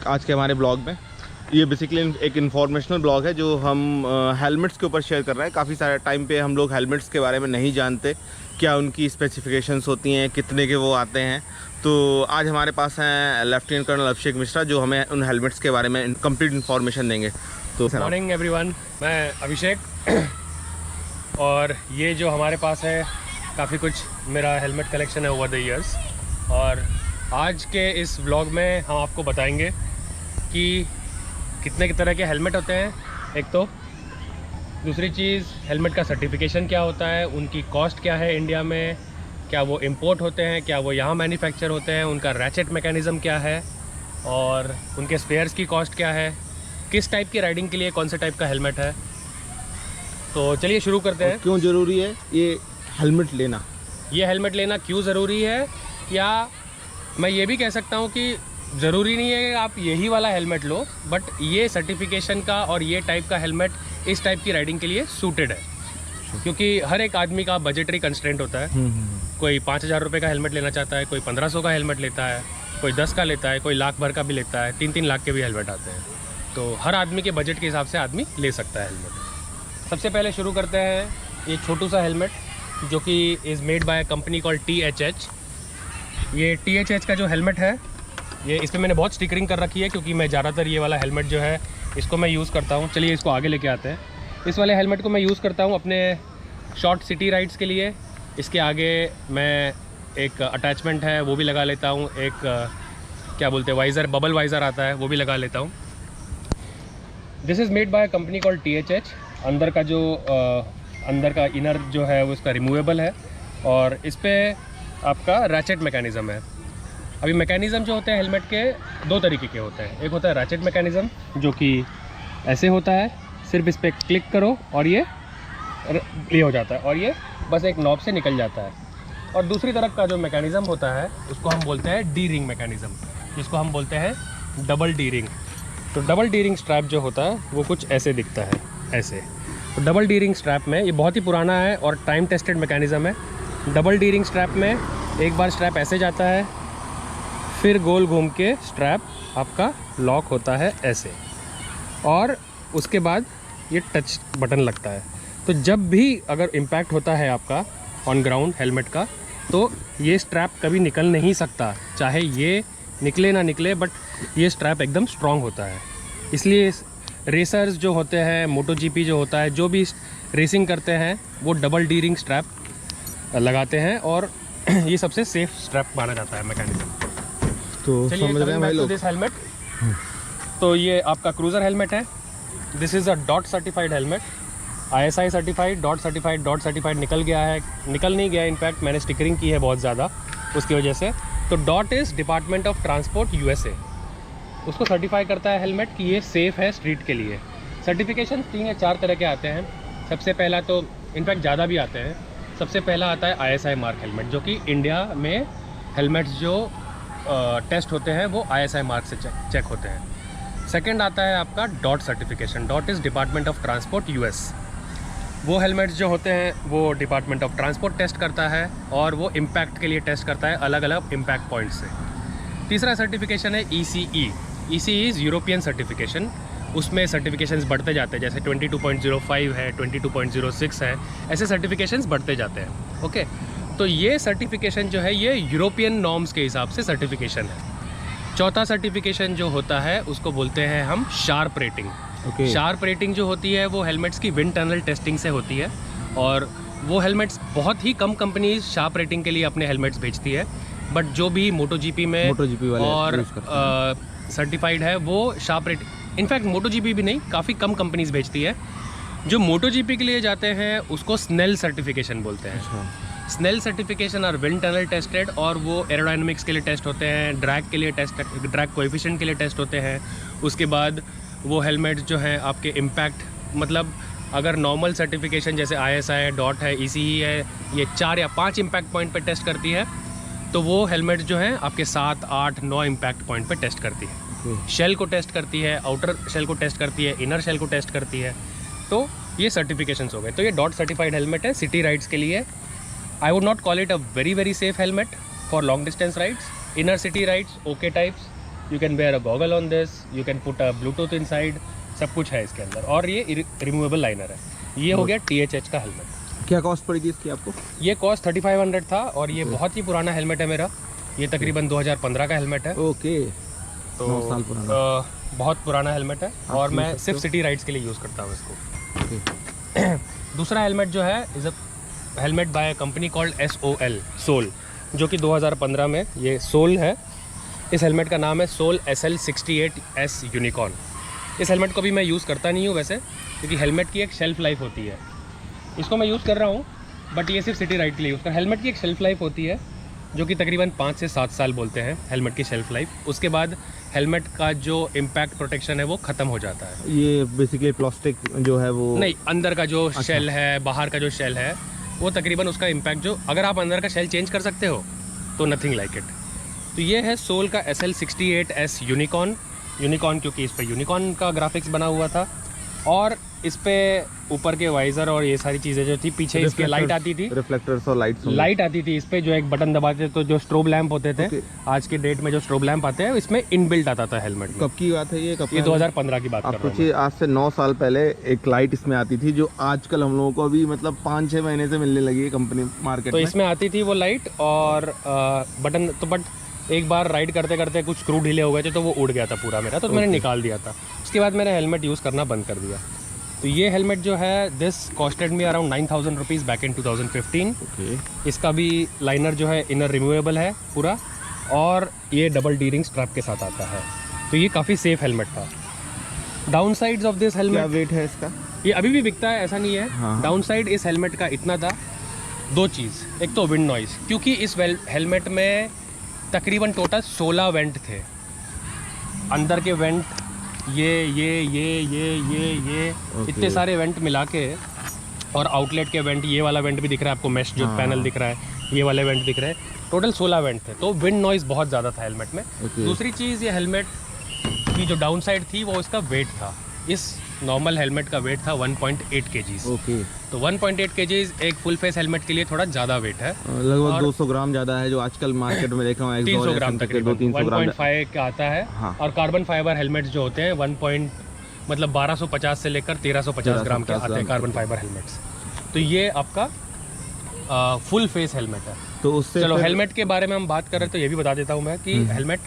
आज के हमारे ब्लॉग में। ये बेसिकली एक इन्फॉर्मेशनल ब्लॉग है जो हम हेलमेट्स के ऊपर शेयर कर रहे हैं। काफ़ी सारे टाइम पे हम लोग हेलमेट्स के बारे में नहीं जानते, क्या उनकी स्पेसिफिकेशंस होती हैं, कितने के वो आते हैं। तो आज हमारे पास हैं लेफ्टिनेंट कर्नल अभिषेक मिश्रा, जो हमें उन हेलमेट्स के बारे में कंप्लीट इन्फॉर्मेशन देंगे। तो मॉर्निंग एवरीवन, मैं अभिषेक और ये जो हमारे पास है काफ़ी कुछ मेरा हेलमेट कलेक्शन है ओवर द ईयर्स। और आज के इस व्लॉग में हम आपको बताएंगे कि कितने तरह के हेलमेट होते हैं, एक तो। दूसरी चीज़, हेलमेट का सर्टिफिकेशन क्या होता है, उनकी कॉस्ट क्या है इंडिया में, क्या वो इंपोर्ट होते हैं, क्या वो यहाँ मैन्युफैक्चर होते हैं, उनका रैचेट मैकेनिज़्म क्या है और उनके स्पेयर्स की कॉस्ट क्या है, किस टाइप की राइडिंग के लिए कौन से टाइप का हेलमेट है। तो चलिए शुरू करते हैं। क्यों ज़रूरी है ये हेलमेट लेना? ये हेलमेट लेना क्यों ज़रूरी है, या मैं ये भी कह सकता हूँ कि ज़रूरी नहीं है कि आप यही वाला हेलमेट लो, बट ये सर्टिफिकेशन का और ये टाइप का हेलमेट इस टाइप की राइडिंग के लिए सूटेड है। क्योंकि हर एक आदमी का बजटरी कंस्ट्रेंट होता है। कोई 5,000 रुपये का हेलमेट लेना चाहता है, कोई 1,500 का हेलमेट लेता है, कोई 10 का लेता है, कोई लाख भर का भी लेता है, 3-3 लाख के भी हेलमेट आते हैं। तो हर आदमी के बजट के हिसाब से आदमी ले सकता है हेलमेट। सबसे पहले शुरू करते हैं ये छोटू सा हेलमेट, जो कि is made by company called THH। ये THH का जो हेलमेट है, ये इस पर मैंने बहुत स्टिकरिंग कर रखी है, क्योंकि मैं ज़्यादातर ये वाला हेलमेट जो है इसको मैं यूज़ करता हूँ। चलिए इसको आगे लेके आते हैं। इस वाले हेलमेट को मैं यूज़ करता हूँ अपने शॉर्ट सिटी राइड्स के लिए। इसके आगे मैं एक अटैचमेंट है वो भी लगा लेता हूँ, एक क्या बोलते हैं वाइज़र, बबल वाइज़र आता है, वो भी लगा लेता हूँ। This is made by company called THH। अंदर का इनर जो है वो इसका रिमूवेबल है और इस पर आपका रैचेट मैकेनिज़्म है। अभी मैकेनिज़्म जो होते हैं हेलमेट के दो तरीके के होते हैं। एक होता है रैचेट मैकेनिज़्म, जो कि ऐसे होता है, सिर्फ इस पर क्लिक करो और ये हो जाता है और ये बस एक नॉब से निकल जाता है। और दूसरी तरफ का जो मैकेनिज़्म होता है उसको हम बोलते हैं डी रिंग मैकेनिज़्म, जिसको हम बोलते हैं डबल डी रिंग। तो डबल डी रिंग स्ट्रैप जो होता है वो कुछ ऐसे दिखता है, ऐसे। तो डबल डी रिंग स्ट्रैप में, ये बहुत ही पुराना है और टाइम टेस्टेड मैकेनिज़्म है। डबल डी रिंग स्ट्रैप में एक बार स्ट्रैप ऐसे जाता है, फिर गोल घूम के स्ट्रैप आपका लॉक होता है ऐसे, और उसके बाद ये टच बटन लगता है। तो जब भी अगर इम्पैक्ट होता है आपका ऑन ग्राउंड हेलमेट का, तो ये स्ट्रैप कभी निकल नहीं सकता, चाहे ये निकले ना निकले, बट ये स्ट्रैप एकदम स्ट्रॉन्ग होता है। इसलिए रेसर्स जो होते हैं, MotoGP जो होता है, जो भी रेसिंग करते हैं, वो डबल डी रिंग स्ट्रैप लगाते हैं और ये सबसे सेफ स्ट्रैप माना जाता है मैकेनिज्म। तो समझ रहे हैं भाई लोग। दिस हेलमेट, तो ये आपका क्रूज़र हेलमेट है। This is a dot certified helmet, ISI certified, dot certified निकल नहीं गया। इनफैक्ट मैंने स्टिकरिंग की है बहुत ज़्यादा उसकी वजह से। तो dot is department of transport USA, उसको सर्टिफाई करता है हेलमेट कि ये सेफ़ है स्ट्रीट के लिए। सर्टिफिकेशन 3 या 4 तरह के आते हैं। सबसे पहला, तो इनफैक्ट ज़्यादा भी आते हैं, सबसे पहला आता है ISI मार्क हेलमेट, जो कि इंडिया में हेलमेट्स जो टेस्ट होते हैं वो ISI मार्क से चेक होते हैं। सेकंड आता है आपका dot certification. Dot is department of transport US। वो हेलमेट्स जो होते हैं वो डिपार्टमेंट ऑफ ट्रांसपोर्ट टेस्ट करता है और वो इम्पैक्ट के लिए टेस्ट करता है अलग अलग इम्पैक्ट पॉइंट से। तीसरा सर्टिफिकेशन है ECE। ECE is European certification. उसमें सर्टिफिकेशंस बढ़ते जाते हैं, जैसे 22.05 है, 22.06 है, ऐसे सर्टिफिकेशंस बढ़ते जाते हैं। ओके, तो ये सर्टिफिकेशन जो है ये यूरोपियन नॉर्म्स के हिसाब से सर्टिफिकेशन है। चौथा सर्टिफिकेशन जो होता है उसको बोलते हैं हम शार्प रेटिंग। शार्प रेटिंग जो होती है वो हेलमेट्स की विंड टनल टेस्टिंग से होती है, और वो हेलमेट्स बहुत ही कम कंपनीज शार्प रेटिंग के लिए अपने हेलमेट्स भेजती है, बट जो भी MotoGP में वाले और सर्टिफाइड है वो शार्प रेटिंग, इनफैक्ट MotoGP भी नहीं, काफ़ी कम कंपनीज भेजती है। जो MotoGP के लिए जाते हैं उसको स्नेल सर्टिफिकेशन बोलते हैं। स्नेल सर्टिफिकेशन और विंड टनल टेस्टेड, और वो एरोडायनामिक्स के लिए टेस्ट होते हैं, ड्रैग के लिए टेस्ट, ड्रैग कोएफिशिएंट के लिए टेस्ट होते हैं। उसके बाद वो हेलमेट जो हैं आपके इम्पैक्ट, मतलब अगर नॉर्मल सर्टिफिकेशन जैसे ISI है, डॉट है, ECE है, ये 4 या 5 इम्पैक्ट पॉइंट पे टेस्ट करती है, तो वो हेलमेट जो हैं आपके 7, 8, 9 इम्पैक्ट पॉइंट पे टेस्ट करती है। शेल को टेस्ट करती है, आउटर शेल को टेस्ट करती है, इनर शेल को टेस्ट करती है। तो ये सर्टिफिकेशंस हो गए। तो ये डॉट सर्टिफाइड हेलमेट है सिटी राइड्स के लिए। I would not call it a very safe helmet for long distance rides. Inner city rides, okay types, you can wear a goggle on this, you can put a Bluetooth inside, सब कुछ है इसके अंदर। और ये removable liner है। ये हो गया THH का हेलमेट। क्या कॉस्ट पड़ी थी इसकी आपको? ये कॉस्ट 3500 था और ये बहुत ही पुराना हेलमेट है मेरा। ये तकरीबन 2015 का हेलमेट है। ओके, तो 9 साल पुराना। बहुत पुराना हेलमेट है और use मैं सकते सिर्फ हो? सिटी राइड्स के लिए यूज़ करता हूँ इसको। ओके। दूसरा हेलमेट जो है is a helmet by company called SOL, SOL, जो कि 2015 में ये सोल है। इस हेलमेट का नाम है सोल SL68S यूनिकॉर्न। इस हेलमेट को भी मैं यूज़ करता नहीं हूँ वैसे, क्योंकि हेलमेट की एक शेल्फ़ लाइफ होती है। इसको मैं यूज़ कर रहा हूँ बट ये सिर्फ सिटी राइड के लिए यूज़ कर। हेलमेट की एक शेल्फ़ लाइफ होती है जो कि तकरीबन 5 से 7 साल बोलते हैं हेलमेट की शेल्फ़ लाइफ। उसके बाद हेलमेट का जो इम्पैक्ट प्रोटेक्शन है वो ख़त्म हो जाता है। ये बेसिकली प्लास्टिक जो है वो नहीं, अंदर का जो शेल है, बाहर का जो शेल है, वो तकरीबन उसका इम्पैक्ट जो, अगर आप अंदर का शेल चेंज कर सकते हो तो नथिंग लाइक इट। तो ये है सोल का SL68S यूनिकॉर्न। यूनिकॉर्न क्योंकि इस पर यूनिकॉर्न का ग्राफिक्स बना हुआ था और इस पे ऊपर के वाइज़र और ये सारी चीज़ें जो थी, पीछे इसके लाइट आती थी, रिफ्लेक्टर्स और लाइट आती थी इस पे, जो एक बटन दबाते तो जो स्ट्रोब लैंप होते थे। Okay. आज के डेट में जो स्ट्रोब लैंप आते हैं इसमें इनबिल्ट आता था हेलमेट में। कब की बात है ये? ये 2015 की बात आप कर रहा हूँ सोचिए, आज से 9 साल पहले एक लाइट इसमें आती थी जो आजकल हम लोगों को अभी मतलब 5-6 महीने से मिलने लगी है कंपनी मार्केट तो में। इसमें आती थी वो लाइट और बटन तो, बट एक बार राइड करते करते कुछ स्क्रू ढीले हो गए थे तो वो उड़ गया था पूरा मेरा, तो मैंने निकाल दिया था। उसके बाद मैंने हेलमेट यूज़ करना बंद कर दिया। तो ये हेलमेट जो है, this costed me around 9000 rupees back in 2015। Okay. इसका भी लाइनर जो है इनर रिमूवेबल है पूरा, और ये डबल डी रिंग स्ट्रैप के साथ आता है। तो ये काफ़ी सेफ हेलमेट था। डाउन साइड्स ऑफ दिस क्या हेलमेट, वेट है इसका? ये अभी भी बिकता है, ऐसा नहीं है। हाँ। डाउन साइड इस हेलमेट का इतना था, 2 चीज़। एक तो विंड नॉइज़, क्योंकि इस हेलमेट में तकरीबन टोटल 16 वेंट थे। अंदर के वेंट ये Okay. इतने सारे वेंट मिला के, और आउटलेट के वेंट, ये वाला वेंट भी दिख रहा है आपको, मैश जो हाँ। पैनल दिख रहा है, ये वाले वेंट दिख रहे हैं, टोटल 16 वेंट थे। तो विंड नॉइज़ बहुत ज़्यादा था हेलमेट में। Okay. दूसरी चीज़, ये हेलमेट की जो डाउन साइड थी वो इसका वेट था। इस नॉर्मल हेलमेट का वेट था 1.8 kgs। ओके। तो 1.8 kgs एक फुल फेस हेलमेट के लिए थोड़ा ज़्यादा वेट है। लगभग और 200 ग्राम ज़्यादा है जो आजकल मार्केट में देखा हूँ। 300 ग्राम तकरीबन, 200-300 ग्राम 1.5 का आता है। हाँ। और कार्बन फाइबर हेलमेट्स जो होते हैं 1250 से लेकर 1350 ग्राम के आते हैं कार्बन फाइबर हेलमेट्स। तो ये आपका फुल फेस हेलमेट है। तो उससे चलो, फिर- हेलमेट के बारे में हम बात करें तो ये भी बता देता हूँ मैं कि हेलमेट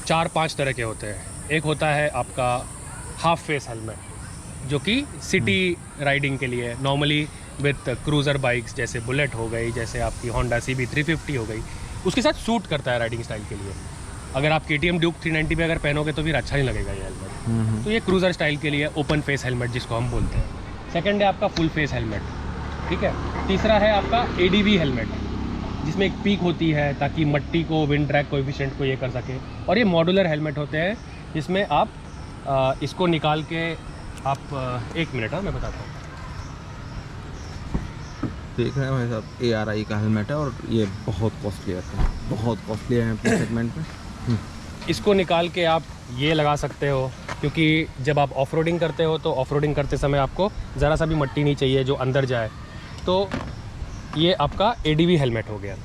4-5 तरह के होते हैं। एक होता है आपका हाफ फेस हेलमेट, जो कि सिटी राइडिंग के लिए, नॉर्मली विथ क्रूज़र बाइक्स जैसे बुलेट हो गई, जैसे आपकी होंडा CB 350 हो गई, उसके साथ सूट करता है राइडिंग स्टाइल के लिए। अगर आप KTM ड्यूक 390 पे अगर पहनोगे तो फिर अच्छा नहीं लगेगा ये हेलमेट। तो ये क्रूज़र स्टाइल के लिए ओपन फेस हेलमेट जिसको हम बोलते हैं। सेकंड है आपका फुल फेस हेलमेट, ठीक है। तीसरा है आपका ADV हेलमेट, जिसमें एक पीक होती है ताकि मट्टी को, विंड ड्रैग कोएफिशिएंट को ये कर सके। और ये मॉड्यूलर हेलमेट होते हैं जिसमें आप इसको निकाल के आप 1 मिनट, हाँ मैं बताता हूँ। देख रहे हैं भाई साहब, ARI का हेलमेट है और ये बहुत कॉस्टली आता है, बहुत कॉस्टली है अपने सेगमेंट में। इसको निकाल के आप ये लगा सकते हो, क्योंकि जब आप ऑफ रोडिंग करते हो तो ऑफ रोडिंग करते समय आपको ज़रा सा भी मट्टी नहीं चाहिए जो अंदर जाए। तो ये आपका ADV हेलमेट हो गया,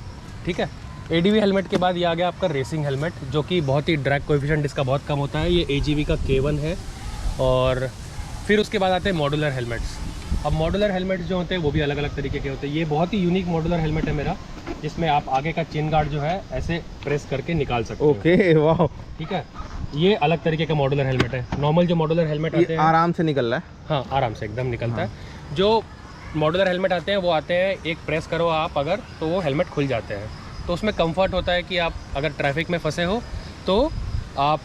ठीक है। ADV हेलमेट के बाद ये आ गया आपका रेसिंग हेलमेट, जो कि बहुत ही ड्रैग कोएफिशिएंट इसका बहुत कम होता है। ये AGV का K1 है। और फिर उसके बाद आते हैं मॉड्यूलर हेलमेट्स। अब मॉड्यूलर हेलमेट्स जो होते हैं वो भी अलग अलग तरीके के होते हैं। ये बहुत ही यूनिक मॉड्यूलर हेलमेट है मेरा, जिसमें आप आगे का चिन गार्ड जो है ऐसे प्रेस करके निकाल सकते हो। ओके, वाह। ठीक है, ये अलग तरीके का मॉड्यूलर हेलमेट है। नॉर्मल जो मॉड्यूलर हेलमेट आते ये हैं, आराम से निकल रहा है। हाँ आराम से एकदम निकलता है। जो मॉड्यूलर हेलमेट आते हैं वो आते हैं, एक प्रेस करो आप अगर, तो वो हेलमेट खुल जाते हैं। तो उसमें कंफर्ट होता है कि आप अगर ट्रैफिक में फंसे हो तो आप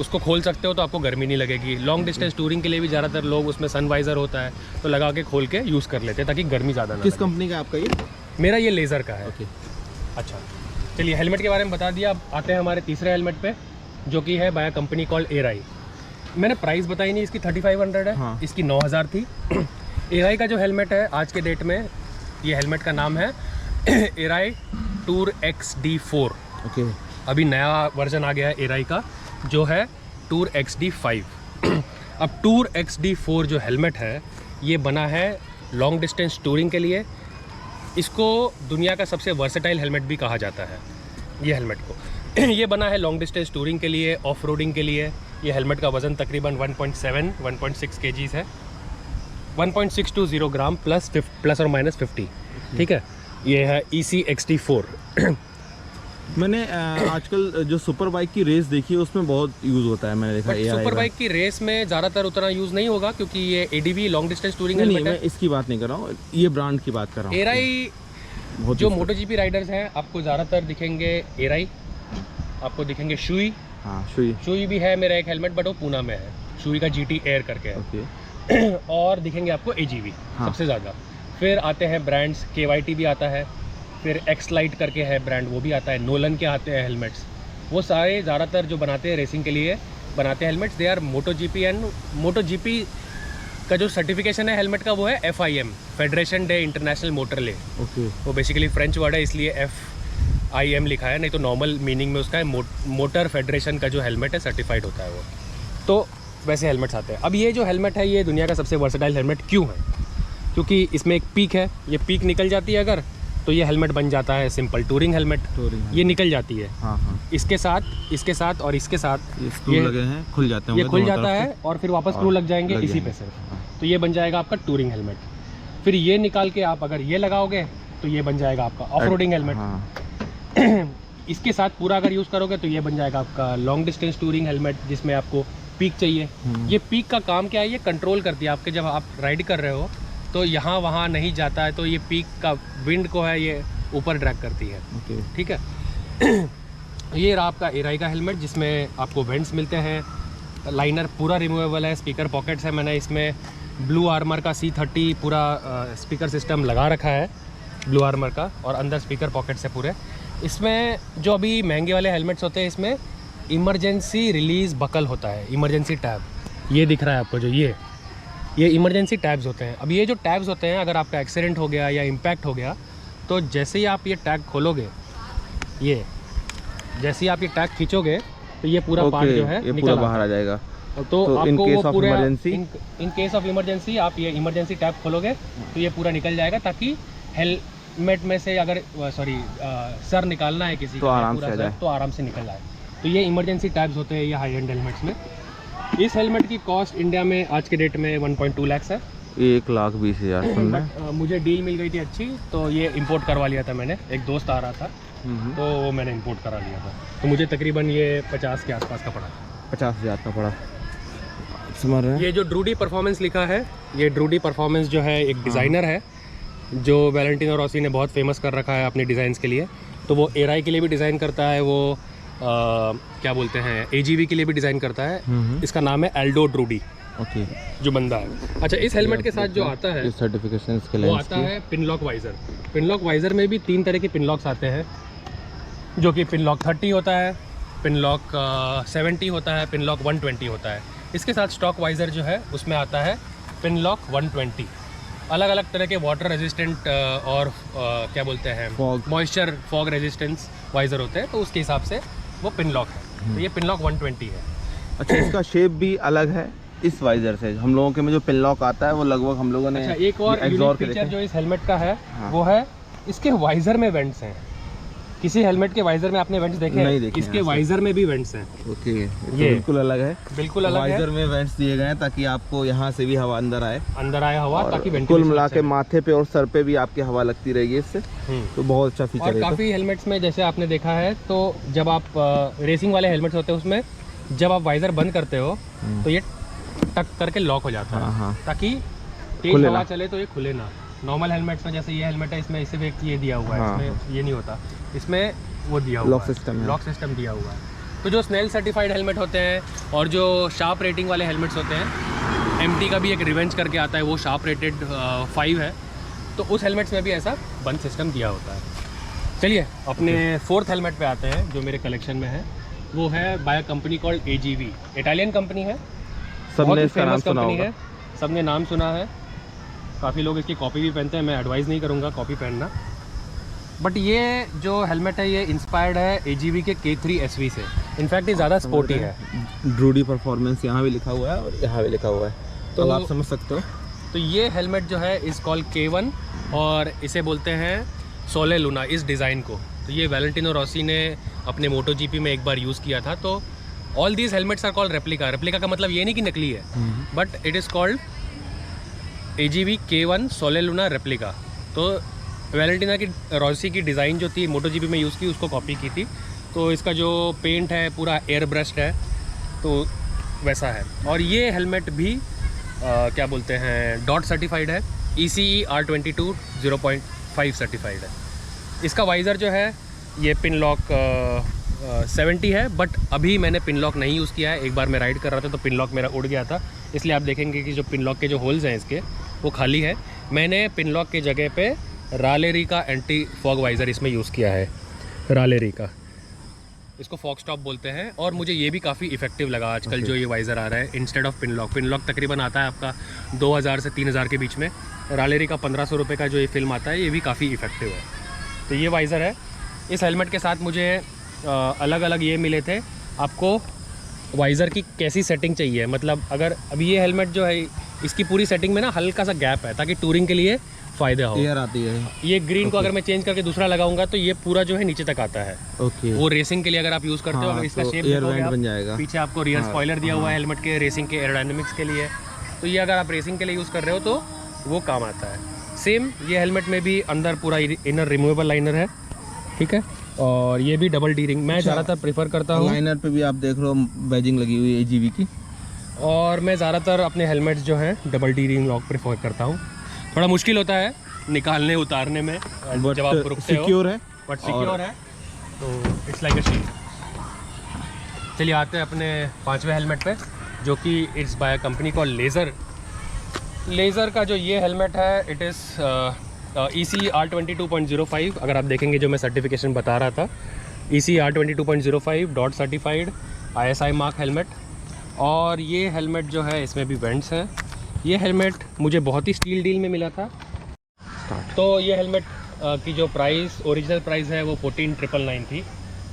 उसको खोल सकते हो, तो आपको गर्मी नहीं लगेगी। लॉन्ग डिस्टेंस टूरिंग के लिए भी ज़्यादातर लोग उसमें सन वाइज़र होता है तो लगा के खोल के यूज़ कर लेते हैं ताकि गर्मी ज़्यादा ना किस लगे। कंपनी का आपका ये? मेरा ये लेज़र का है। ओके। अच्छा, चलिए हेलमेट के बारे में बता दिया। अब आते हैं हमारे तीसरे हेलमेट पे, जो कि है बाय कंपनी कॉल्ड ARI। मैंने प्राइस बताई नहीं, इसकी 3500 है। हाँ। इसकी 9000 थी। ARI का जो हेलमेट है आज के डेट में, ये हेलमेट का नाम है ARI टूर XD4। ओके। अभी नया वर्जन आ गया है ARI का, जो है टूर XD5। अब टूर XD4 जो हेलमेट है ये बना है लॉन्ग डिस्टेंस टूरिंग के लिए। इसको दुनिया का सबसे वर्सेटाइल हेलमेट भी कहा जाता है ये हेलमेट को। ये बना है लॉन्ग डिस्टेंस टूरिंग के लिए, ऑफ रोडिंग के लिए। ये हेलमेट का वज़न तकरीबन 1.6 kgs है, 1.620 ग्राम प्लस और माइनस 50। ठीक है, ये है EC XT4। मैंने आजकल जो सुपर बाइक की रेस देखी है उसमें बहुत यूज़ होता है, मैंने देखा। सुपर बाइक की रेस में ज़्यादातर उतना यूज़ नहीं होगा क्योंकि ये ADV लॉन्ग डिस्टेंस टूरिंग नहीं, हेलमेट है। मैं इसकी बात नहीं कर रहा हूँ, ये ब्रांड की बात कर रहा हूँ। एराई जो MotoGP राइडर्स हैं आपको ज़्यादातर दिखेंगे, एराई आपको दिखेंगे, शुई। हाँ, शुई भी है मेरा एक हेलमेट, बट वो पूना में है, शुई का GT एयर करके है। ओके। और दिखेंगे आपको AGV सबसे ज़्यादा। फिर आते हैं ब्रांड्स, KYT भी आता है, फिर X-Lite करके है ब्रांड, वो भी आता है। नोलन के आते हैं हेलमेट्स। वो सारे ज़्यादातर जो बनाते हैं रेसिंग के लिए बनाते हैं helmets, they are MotoGP। And MotoGP का जो सर्टिफिकेशन है हेलमेट का वो है FIM, federation day international motor ले। ओके। वो बेसिकली फ्रेंच वर्ड है इसलिए FIM लिखा है, नहीं तो नॉर्मल मीनिंग में उसका है मोटर फेडरेशन का जो हेलमेट है सर्टिफाइड होता है वो। तो वैसे हेलमेट्स आते हैं। अब ये जो हेलमेट है ये दुनिया का सबसे वर्सेटाइल हेलमेट क्यों है? क्योंकि इसमें एक पीक है, ये पीक निकल जाती है अगर, तो ये हेलमेट बन जाता है सिंपल टूरिंग हेलमेट। ये निकल जाती है। हाँ हाँ। इसके साथ और इसके साथ ये स्क्रू लगे हैं, खुल जाते हैं। ये खुल जाता है और फिर वापस स्क्रू लग जाएंगे इसी पे सिर्फ। तो ये बन जाएगा आपका टूरिंग हेलमेट। फिर ये निकाल के आप अगर ये लगाओगे तो ये बन जाएगा आपका ऑफ रोडिंग हेलमेट। इसके साथ पूरा अगर यूज़ करोगे तो ये बन जाएगा आपका लॉन्ग डिस्टेंस टूरिंग हेलमेट, जिसमें आपको पीक चाहिए। ये पीक का काम क्या है? ये कंट्रोल करती है आपके, जब आप राइड कर रहे हो तो यहाँ वहाँ नहीं जाता है, तो ये पीक का विंड को है ये ऊपर ड्रैग करती है। ठीक है। ये रहा आपका एराई का हेलमेट, जिसमें आपको वेंट्स मिलते हैं, लाइनर पूरा रिमूवेबल है, स्पीकर पॉकेट्स है। मैंने इसमें ब्लू आर्मर का C30 पूरा स्पीकर सिस्टम लगा रखा है, ब्लू आर्मर का, और अंदर स्पीकर पॉकेट्स है पूरे। इसमें जो अभी महंगे वाले हेलमेट्स होते हैं इसमें इमरजेंसी रिलीज़ बकल होता है, इमरजेंसी टैब। ये दिख रहा है आपको, जो ये इमरजेंसी टैब्स होते हैं। अब ये जो टैब्स होते हैं, अगर आपका एक्सीडेंट हो गया या इम्पैक्ट हो गया तो जैसे ही आप ये टैग खोलोगे, ये जैसे ही आप ये टैग खींचोगे तो ये पूरा पार्ट जो है ये निकल पूरा बाहर आ जाएगा। तो आपको वो पूरा इन केस ऑफ इमरजेंसी आप ये इमरजेंसी टैब खोलोगे तो ये पूरा निकल जाएगा, ताकि हेलमेट में से अगर सर निकालना है किसी का तो आराम से निकल जाए। तो ये इमरजेंसी टैब्स होते हैं ये हाई एंड हेलमेट्स में। इस हेलमेट की कॉस्ट इंडिया में आज के डेट में 1.2 लाख है, 1,20,000। मुझे डील मिल गई थी अच्छी, तो ये इंपोर्ट करवा लिया था मैंने। एक दोस्त आ रहा था तो वो मैंने इंपोर्ट करा लिया था, तो मुझे तकरीबन ये 50 के आसपास का पड़ा। 50,000 का पड़ा, समझ रहे हैं। ये जो ड्रूडी परफॉर्मेंस लिखा है, ये ड्रूडी परफॉर्मेंस जो है एक डिज़ाइनर है जो वैलेंटिनो रॉसी ने बहुत फेमस कर रखा है अपने डिज़ाइंस के लिए। तो वो एराई के लिए भी डिज़ाइन करता है, वो क्या बोलते हैं AGV के लिए भी डिज़ाइन करता है। इसका नाम है एल्डो ड्रूडी। ओके। जो बंदा है। अच्छा, इस हेलमेट के साथ जो आता है सर्टिफिकेशन इसके वो आता है पिनलॉक वाइज़र। पिनलॉक वाइज़र में भी 3 तरह के पिनलॉक्स आते हैं, जो कि पिनलॉक 30 होता है, पिनलॉक 70 होता है, पिनलॉक 120 होता है। इसके साथ स्टॉक वाइज़र जो है उसमें आता है पिनलॉक 120। अलग अलग तरह के वाटर रेजिस्टेंट और क्या बोलते हैं मॉइस्चर फॉग रेजिस्टेंस वाइज़र होते हैं, तो उसके हिसाब से वो पिनलॉक है। तो ये पिनलॉक 120 है। अच्छा, इसका शेप भी अलग है इस वाइजर से। हम लोगों के में जो पिनलॉक आता है वो लगभग हम लोगों ने। अच्छा, एक और यूनिक फीचर जो इस हेलमेट का है वो है इसके वाइजर में वेंट्स हैं। किसी हेलमेट के वाइजर में आपने वेंट्स देखे हैं? इसके वाइजर में भी वेंट्स हैं। ओके, ये बिल्कुल अलग है। बिल्कुल अलग है। वाइजर में वेंट्स दिए गए हैं ताकि आपको यहाँ से भी हवा अंदर आए हवा, ताकि कुल मिला के माथे पे और सर पे भी आपकी हवा लगती रहेगी इससे। तो बहुत अच्छा फीचर है। और काफ़ी हेलमेट्स में जैसे आपने देखा है, तो जब आप रेसिंग वाले हेलमेट्स होते हैं उसमें जब आप वाइजर बंद करते हो तो ये टक करके लॉक हो जाता है, ताकि तेज हवा चले तो ये खुले ना। नॉर्मल हेलमेट्स में जैसे ये हेलमेट है, इसमें सिर्फ एक ये दिया हुआ है, इसमें ये नहीं होता, इसमें वो दिया हुआ है, लॉक सिस्टम दिया हुआ है। तो जो स्नेल सर्टिफाइड हेलमेट होते हैं और जो शार्प रेटिंग वाले हेलमेट्स होते हैं, MT का भी एक रिवेंज करके आता है, वो शार्प रेटेड 5 है, तो उस हेलमेट्स में भी ऐसा बंद सिस्टम दिया होता है। चलिए अपने 4th हेलमेट पे आते हैं जो मेरे कलेक्शन में है। वो है by a company called AGV, Italian company है, सबने इसका नाम सुना है, सबने नाम सुना है। काफ़ी लोग इसकी कॉपी भी पहनते हैं, मैं एडवाइस नहीं करूँगा कॉपी पहनना। बट ये जो हेलमेट है ये इंस्पायर्ड है AGV के K3 SV से। इनफैक्ट ये ज़्यादा स्पोर्टी है। ड्रूडी परफॉर्मेंस यहाँ भी लिखा हुआ है और यहाँ भी लिखा हुआ है, तो आप समझ सकते हो। तो ये हेलमेट जो है इस कॉल K1 और इसे बोलते हैं सोले लूना, इस डिज़ाइन को तो ये वैलेंटिनो रॉसी ने अपने मोटो जीपी में एक बार यूज़ किया था। तो all these helmets are called replica. Replica का मतलब ये नहीं कि नकली है, but it is called AGV K1 Sole Luna replica. तो वैलेंटिना की रॉसी की डिज़ाइन जो थी मोटो जीपी में यूज़ की, उसको कॉपी की थी। तो इसका जो पेंट है पूरा एयर ब्रश्ड है, तो वैसा है। और ये हेलमेट भी क्या बोलते हैं, डॉट सर्टिफाइड है, ECE R22 0.5 सर्टिफाइड है। इसका वाइज़र जो है ये पिन लॉक 70 है, बट अभी मैंने पिन लॉक नहीं यूज़ किया है। एक बार मैं राइड कर रहा था तो पिन लॉक मेरा उड़ गया था, इसलिए आप देखेंगे कि जो पिन लॉक के जो होल्स हैं इसके वो खाली है। मैंने पिन लॉक के जगह पे रालेरी का एंटी फॉग वाइज़र इसमें यूज़ किया है, रालेरी का, इसको फॉग स्टॉप बोलते हैं। और मुझे ये भी काफ़ी इफेक्टिव लगा आजकल जो ये वाइज़र आ रहा है instead of pin lock. Pin lock तकरीबन आता है आपका 2000 से 3000 के बीच में, रालेरी का 1500 रुपये का जो ये फिल्म आता है, ये भी काफ़ी इफेक्टिव है। तो ये वाइज़र है। इस हेलमेट के साथ मुझे अलग अलग ये मिले थे, आपको वाइज़र की कैसी सेटिंग चाहिए। मतलब अगर अभी ये हेलमेट जो है इसकी पूरी सेटिंग में ना हल्का सा गैप है, ताकि टूरिंग के लिए फ़ायदा हो। एयर आती है। ये ग्रीन को अगर मैं चेंज करके दूसरा लगाऊंगा तो ये पूरा जो है नीचे तक आता है। ओके। वो रेसिंग के लिए अगर आप यूज़ करते हो, अगर इसका शेप एयर वेंट बन जाएगा। पीछे आपको रियर स्पॉइलर दिया हुआ है हेलमेट के, रेसिंग के एरोडायनेमिक्स के लिए। तो ये अगर आप रेसिंग के लिए यूज़ कर रहे हो तो वो काम आता है। सेम ये हेलमेट में भी अंदर पूरा इनर रिमूवेबल लाइनर है, ठीक है। और ये भी डबल डी रिंग मैं ज़्यादातर प्रेफर करता हूँ। लाइनर पे भी आप देख रहे हो बैजिंग लगी हुई है AGV की। और मैं ज़्यादातर अपने हेलमेट्स जो हैं double D ring lock prefer करता हूँ। थोड़ा मुश्किल होता है निकालने उतारने में जब आप रुकते हो, सिक्योर है, बट सिक्योर है, तो इट्स लाइक अ शील्ड। चलिए आते हैं अपने 5वें हेलमेट पे, जो कि it's by company call laser. Laser का जो ये हेलमेट है इट इज़ ECE R22.05। अगर आप देखेंगे जो मैं सर्टिफिकेशन बता रहा था, ECE R22.05 dot certified ISI mark helmet. और ये हेलमेट जो है इसमें भी वेंट्स हैं। ये हेलमेट मुझे बहुत ही स्टील डील में मिला था। तो ये हेलमेट की जो प्राइस ओरिजिनल प्राइस है वो 14,999 थी,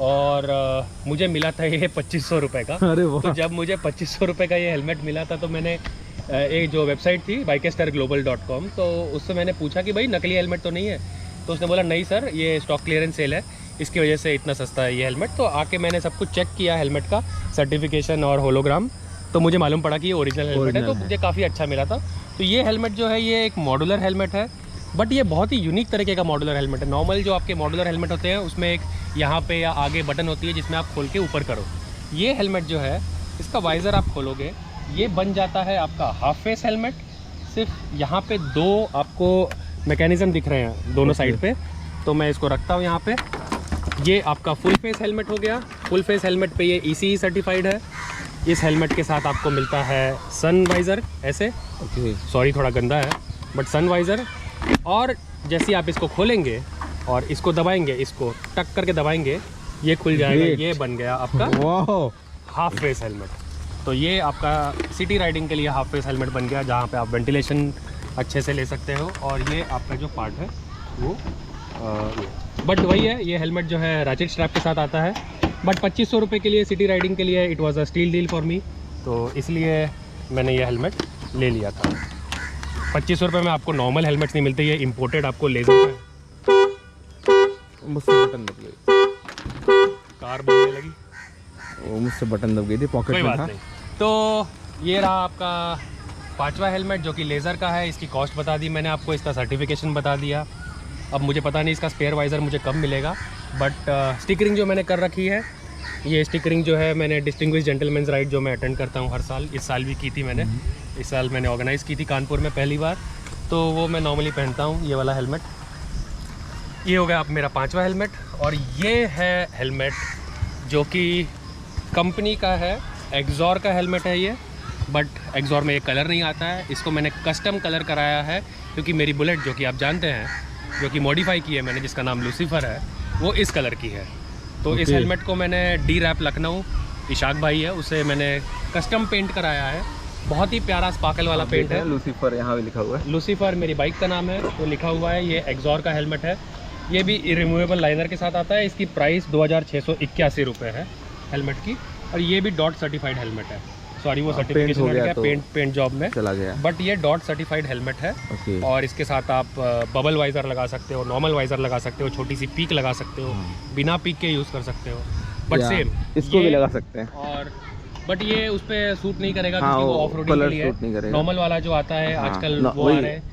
और मुझे मिला था ये 2500 रुपये का। अरे वाह। तो जब मुझे 2500 रुपये का ये हेलमेट मिला था तो मैंने एक जो वेबसाइट थी bikestarglobal.com, तो उससे मैंने पूछा कि भाई नकली हेलमेट तो नहीं है। तो उसने बोला नहीं सर, ये स्टॉक क्लियरेंस सेल है, इसकी वजह से इतना सस्ता है ये हेलमेट। तो आके मैंने सब कुछ चेक किया हेलमेट का सर्टिफिकेशन और होलोग्राम, तो मुझे मालूम पड़ा कि ये ओरिजिनल हेलमेट है। तो मुझे काफ़ी अच्छा मिला था। तो ये हेलमेट जो है ये एक मॉडुलर हेलमेट है, बट ये बहुत ही यूनिक तरीके का मॉडुलर हेलमेट है। नॉर्मल जो आपके मॉडुलर हेलमेट होते हैं उसमें एक यहाँ पे या आगे बटन होती है जिसमें आप खोल के ऊपर करो। ये हेलमेट जो है इसका वाइज़र आप खोलोगे, ये बन जाता है आपका हाफ फेस हेलमेट। सिर्फ यहाँ पे 2 आपको मैकेनिज़्म दिख रहे हैं दोनों साइड पे, तो मैं इसको रखता हूँ यहाँ पे। ये आपका फुल फेस हेलमेट हो गया। फुल फेस हेलमेट पे ये ECE सर्टिफाइड है। इस हेलमेट के साथ आपको मिलता है सन वाइज़र, ऐसे, सॉरी थोड़ा गंदा है, बट सन वाइज़र। और जैसे आप इसको खोलेंगे और इसको दबाएंगे, इसको टक करके दबाएंगे, ये खुल जाएगा। ये बन गया आपका हाफ फेस हेलमेट। तो ये आपका सिटी राइडिंग के लिए हाफ फेस हेलमेट बन गया, जहाँ पे आप वेंटिलेशन अच्छे से ले सकते हो। और ये आपका जो पार्ट है वो बट वही है, ये हेलमेट जो है रैचेट स्ट्रैप के साथ आता है। बट 2500 रुपये के लिए सिटी राइडिंग के लिए it was a steal deal for me, तो इसलिए मैंने ये हेलमेट ले लिया था। 2500 रुपये में आपको नॉर्मल हेलमेट्स नहीं मिलते, ये इम्पोर्टेड आपको लेज़र का। मुझसे बटन दब गई, कार बनने लगी, वो मुझसे बटन दब गई थी, पॉकेट कोई में बात था। नहीं। तो ये रहा आपका 5वां हेलमेट जो कि लेज़र का है। इसकी कॉस्ट बता दी मैंने आपको, इसका सर्टिफिकेशन बता दिया। अब मुझे पता नहीं इसका स्पेयर वाइज़र मुझे कब मिलेगा, बट स्टिकरिंग जो मैंने कर रखी है, ये स्टिकरिंग जो है मैंने डिस्टिंग्विश जेंटलमैन्स राइड जो मैं अटेंड करता हूँ हर साल, इस साल भी की थी मैंने। इस साल मैंने ऑर्गेनाइज़ की थी कानपुर में पहली बार, तो वो मैं नॉर्मली पहनता हूँ ये वाला हेलमेट। ये हो गया अब मेरा 5वां हेलमेट। और ये है हेलमेट जो कि कंपनी का है, एक्सॉर का हेलमेट है ये, बट एक्सॉर में ये कलर नहीं आता है। इसको मैंने कस्टम कलर कराया है, क्योंकि मेरी बुलेट जो कि आप जानते हैं, जो कि मॉडिफाई की है मैंने, जिसका नाम लूसीफर है, वो इस कलर की है। तो इस हेलमेट को मैंने डी रैप लखनऊ, इशाक भाई है, उसे मैंने कस्टम पेंट कराया है। बहुत ही प्यारा स्पार्कल वाला पेंट है। लूसीफर यहाँ भी लिखा हुआ है। लूसीफर मेरी बाइक का नाम है, तो लिखा हुआ है। ये एक्सॉर का हेलमेट है, ये भी रिमूवेबल लाइनर के साथ आता है। इसकी प्राइस 2681 रुपये है हेलमेट की। और ये भी डॉट सर्टिफाइड हेलमेट है, सॉरी वो हाँ, paint सर्टिफिकेशन हो हो गया गया तो पेंट जॉब में, चला गया। बट ये डॉट सर्टिफाइड हेलमेट है। ओके। और इसके साथ आप बबल वाइज़र लगा सकते हो, नॉर्मल वाइज़र लगा सकते हो, छोटी सी पीक लगा सकते हो, बिना पीक के यूज़ कर सकते हो, बट या सेम इसको भी लगा सकते हैं। और बट ये उस पर सूट नहीं करेगा हाँ, क्योंकि वो वो ऑफ रोडिंग के colour लिए सूट नहीं करेगा। नॉर्मल वाला जो आता है हाँ, आजकल वो वही आ रहे हैं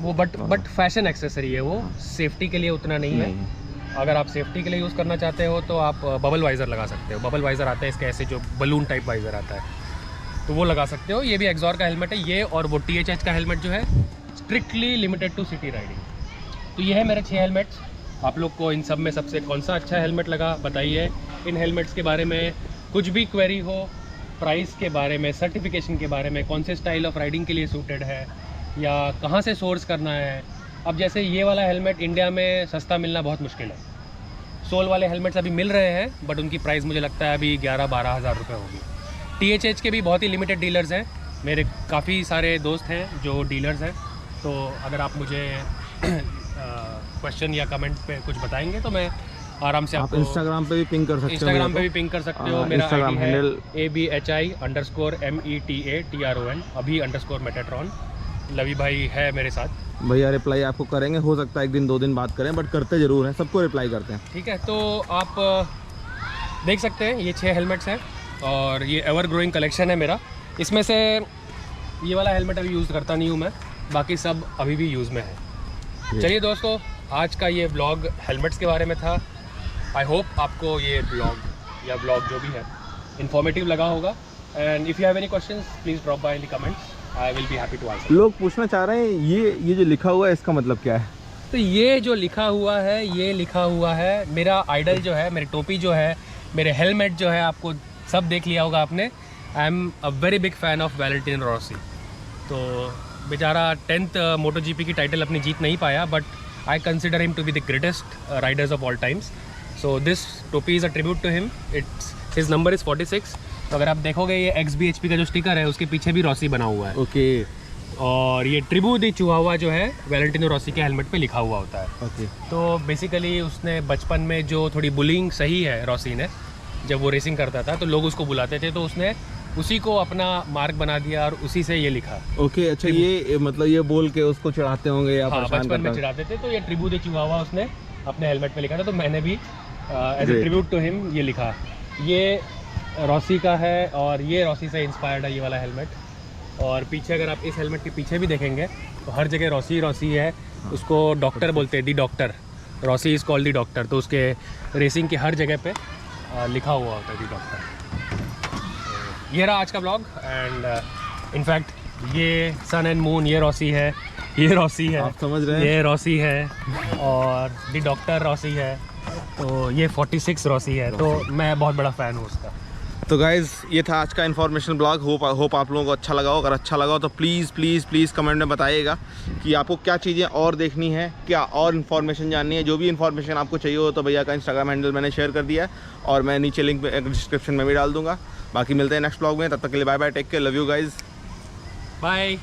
वो, बट फैशन एक्सेसरी है वो, सेफ्टी के लिए उतना नहीं है। अगर आप सेफ्टी के लिए यूज़ करना चाहते हो तो आप बबल वाइज़र लगा सकते हो। बबल वाइज़र आता है इसके ऐसे जो बलून टाइप वाइज़र आता है, तो वो लगा सकते हो। ये भी एक्सॉर का हेलमेट है ये, और वो THH का हेलमेट जो है strictly limited to city riding. तो ये है मेरे 6 हेलमेट्स। आप लोग को इन सब में सबसे कौन सा अच्छा हेलमेट लगा बताइए। इन हेलमेट्स के बारे में कुछ भी क्वेरी हो, प्राइस के बारे में, सर्टिफिकेशन के बारे में, कौन से स्टाइल ऑफ राइडिंग के लिए सूटेड है या कहाँ से सोर्स करना है। अब जैसे ये वाला हेलमेट इंडिया में सस्ता मिलना बहुत मुश्किल है। सोल वाले हेलमेट्स अभी मिल रहे हैं बट उनकी प्राइस मुझे लगता है अभी 11-12 हज़ार रुपये होगी। THH के भी बहुत ही लिमिटेड डीलर्स हैं, मेरे काफ़ी सारे दोस्त हैं जो डीलर्स हैं। तो अगर आप मुझे क्वेश्चन या कमेंट पे कुछ बताएंगे तो मैं आराम से आप आपको इंस्टाग्राम पे भी पिंग कर सकते हो। इंस्टाग्राम पे भी पिंग कर सकते हो। मेरा Instagram ID है handle ABHI_METATRON अभी_मेटाट्रॉन। लवी भाई है मेरे साथ। भैया रिप्लाई आपको करेंगे, हो सकता है 1 दिन 2 दिन बात करें, बट करते ज़रूर हैं, सबको रिप्लाई करते हैं। ठीक है, तो आप देख सकते हैं ये 6 हेलमेट्स हैं और ये एवर ग्रोइंग कलेक्शन है मेरा। इसमें से ये वाला हेलमेट अभी यूज़ करता नहीं हूँ मैं, बाकी सब अभी भी यूज़ में है। चलिए दोस्तों, आज का ये ब्लॉग हेलमेट्स के बारे में था। आई होप आपको ये ब्लॉग जो भी है इन्फॉर्मेटिव लगा होगा। And if you have any questions please drop by in the comments, I will be happy to answer. लोग पूछना चाह रहे हैं ये जो लिखा हुआ है इसका मतलब क्या है? तो ये जो लिखा हुआ है, ये लिखा हुआ है मेरा आइडल जो है, मेरी टोपी जो है, मेरे हेलमेट जो है, आपको सब देख लिया होगा आपने। I am a very big fan of Valentino Rossi. तो बेचारा 10th MotoGP की टाइटल अपनी जीत नहीं पाया, but I consider him to be the greatest riders of all times. So this टोपी is a tribute to him. His number is 46। तो अगर आप देखोगे ये XBHP का जो स्टिकर है उसके पीछे भी रॉसी बना हुआ है। ओके। और ये ट्रिब्यूट दी चिहुआहुआ जो है वैलेंटिनो रॉसी के हेलमेट पे लिखा हुआ होता है। ओके। तो बेसिकली उसने बचपन में जो थोड़ी बुलिंग सही है रॉसी ने, जब वो रेसिंग करता था तो लोग उसको बुलाते थे, तो उसने उसी को अपना मार्क बना दिया और उसी से ये लिखा। ओके, अच्छा, ये मतलब ये बोल के उसको चिढ़ाते होंगे या हाँ, परेशान बचपन करते में होंगे। चिढ़ाते थे, तो ये ट्रिब्यूट दी चिहुआहुआ उसने अपने हेलमेट पे लिखा था, तो मैंने भी as a Great. Tribute to him ये लिखा। ये रॉसी का है और ये रॉसी से इंस्पायर्ड है ये वाला हेलमेट। और पीछे अगर आप इस हेलमेट के पीछे भी देखेंगे तो हर जगह रॉसी है। उसको डॉक्टर बोलते हैं, the doctor. Rossi is called the doctor. तो उसके रेसिंग की हर जगह पे लिखा हुआ होता है दी डॉक्टर। ये रहा आज का ब्लॉग। एंड इनफैक्ट ये सन एंड मून, ये रॉसी है, ये रॉसी है, आप समझ रहे हैं? ये रॉसी है और दी डॉक्टर रॉसी है। तो ये 46 रॉसी है। तो मैं बहुत बड़ा फ़ैन हूँ उसका। तो गाइज़ ये था आज का इन्फॉर्मेशन ब्लॉग। होप आप लोगों को अच्छा लगा हो। अगर अच्छा लगा हो तो प्लीज़ कमेंट में बताइएगा कि आपको क्या चीज़ें और देखनी है, क्या और इन्फॉर्मेशन जाननी है। जो भी इन्फॉर्मेशन आपको चाहिए हो तो भैया का इंस्टाग्राम हैंडल मैंने शेयर कर दिया है और मैं नीचे लिंक डिस्क्रिप्शन में भी डाल दूँगा। बाकी मिलते हैं नेक्स्ट ब्लॉग में, तब तक के लिए bye bye, take care, love you guys, bye.